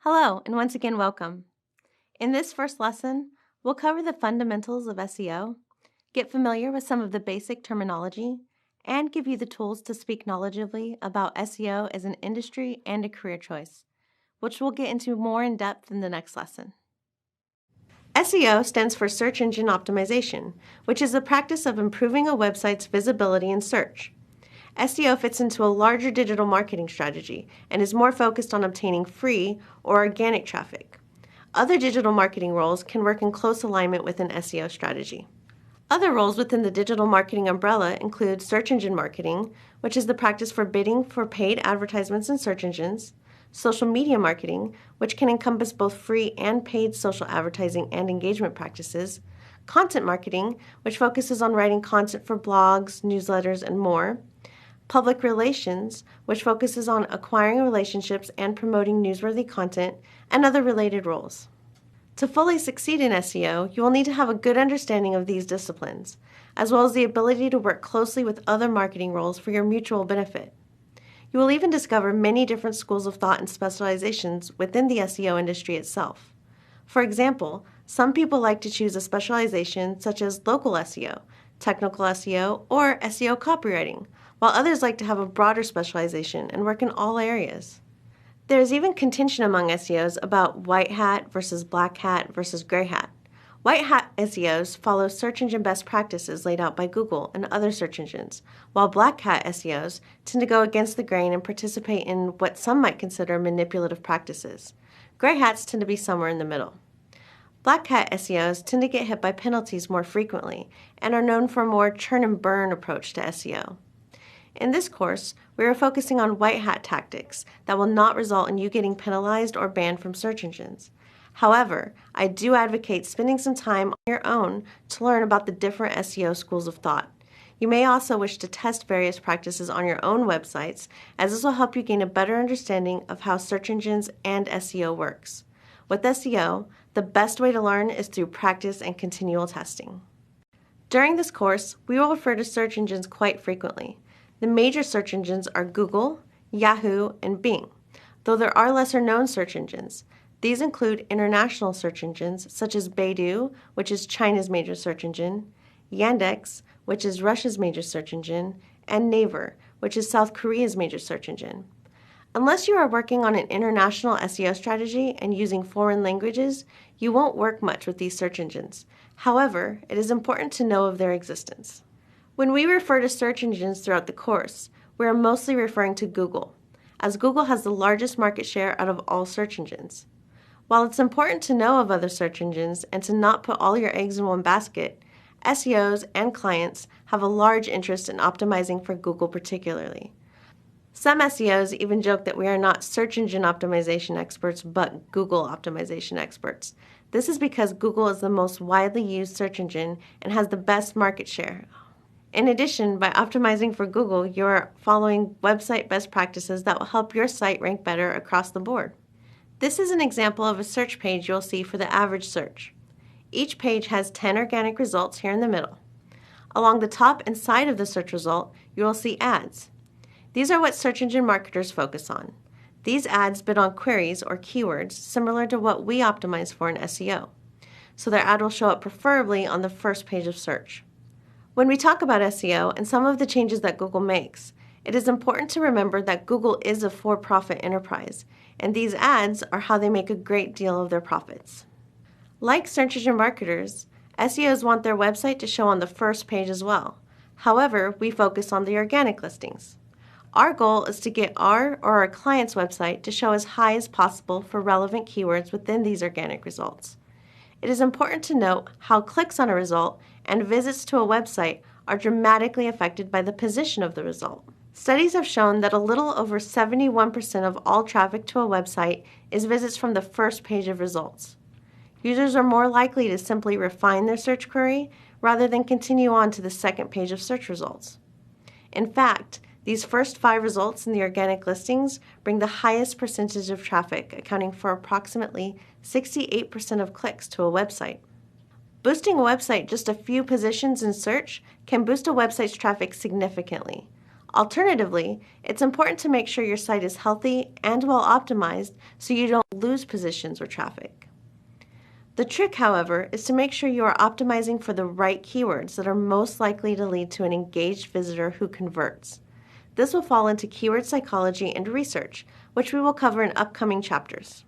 Hello, and once again, welcome. In this first lesson, we'll cover the fundamentals of SEO, get familiar with some of the basic terminology, and give you the tools to speak knowledgeably about SEO as an industry and a career choice, which we'll get into more in depth in the next lesson. SEO stands for Search Engine Optimization, which is the practice of improving a website's visibility in search. SEO fits into a larger digital marketing strategy and is more focused on obtaining free or organic traffic. Other digital marketing roles can work in close alignment with an SEO strategy. Other roles within the digital marketing umbrella include search engine marketing, which is the practice for bidding for paid advertisements in search engines, social media marketing, which can encompass both free and paid social advertising and engagement practices, content marketing, which focuses on writing content for blogs, newsletters, and more, public relations, which focuses on acquiring relationships and promoting newsworthy content, and other related roles. To fully succeed in SEO, you will need to have a good understanding of these disciplines, as well as the ability to work closely with other marketing roles for your mutual benefit. You will even discover many different schools of thought and specializations within the SEO industry itself. For example, some people like to choose a specialization such as local SEO, technical SEO, or SEO copywriting, while others like to have a broader specialization and work in all areas. There is even contention among SEOs about white hat versus black hat versus gray hat. White hat SEOs follow search engine best practices laid out by Google and other search engines, while black hat SEOs tend to go against the grain and participate in what some might consider manipulative practices. Gray hats tend to be somewhere in the middle. Black hat SEOs tend to get hit by penalties more frequently and are known for a more churn and burn approach to SEO. In this course, we are focusing on white hat tactics that will not result in you getting penalized or banned from search engines. However, I do advocate spending some time on your own to learn about the different SEO schools of thought. You may also wish to test various practices on your own websites, as this will help you gain a better understanding of how search engines and SEO works. With SEO, the best way to learn is through practice and continual testing. During this course, we will refer to search engines quite frequently. The major search engines are Google, Yahoo, and Bing, though there are lesser-known search engines. These include international search engines such as Baidu, which is China's major search engine, Yandex, which is Russia's major search engine, and Naver, which is South Korea's major search engine. Unless you are working on an international SEO strategy and using foreign languages, you won't work much with these search engines. However, it is important to know of their existence. When we refer to search engines throughout the course, we are mostly referring to Google, as Google has the largest market share out of all search engines. While it's important to know of other search engines and to not put all your eggs in one basket, SEOs and clients have a large interest in optimizing for Google particularly. Some SEOs even joke that we are not search engine optimization experts, but Google optimization experts. This is because Google is the most widely used search engine and has the best market share. In addition, by optimizing for Google, you are following website best practices that will help your site rank better across the board. This is an example of a search page you'll see for the average search. Each page has 10 organic results here in the middle. Along the top and side of the search result, you will see ads. These are what search engine marketers focus on. These ads bid on queries or keywords similar to what we optimize for in SEO, so their ad will show up preferably on the first page of search. When we talk about SEO and some of the changes that Google makes, it is important to remember that Google is a for-profit enterprise, and these ads are how they make a great deal of their profits. Like search engine marketers, SEOs want their website to show on the first page as well. However, we focus on the organic listings. Our goal is to get our or our client's website to show as high as possible for relevant keywords within these organic results. It is important to note how clicks on a result and visits to a website are dramatically affected by the position of the result. Studies have shown that a little over 71% of all traffic to a website is visits from the first page of results. Users are more likely to simply refine their search query rather than continue on to the second page of search results. In fact, these first 5 results in the organic listings bring the highest percentage of traffic, accounting for approximately 68% of clicks to a website. Boosting a website just a few positions in search can boost a website's traffic significantly. Alternatively, it's important to make sure your site is healthy and well optimized so you don't lose positions or traffic. The trick, however, is to make sure you are optimizing for the right keywords that are most likely to lead to an engaged visitor who converts. This will fall into keyword psychology and research, which we will cover in upcoming chapters.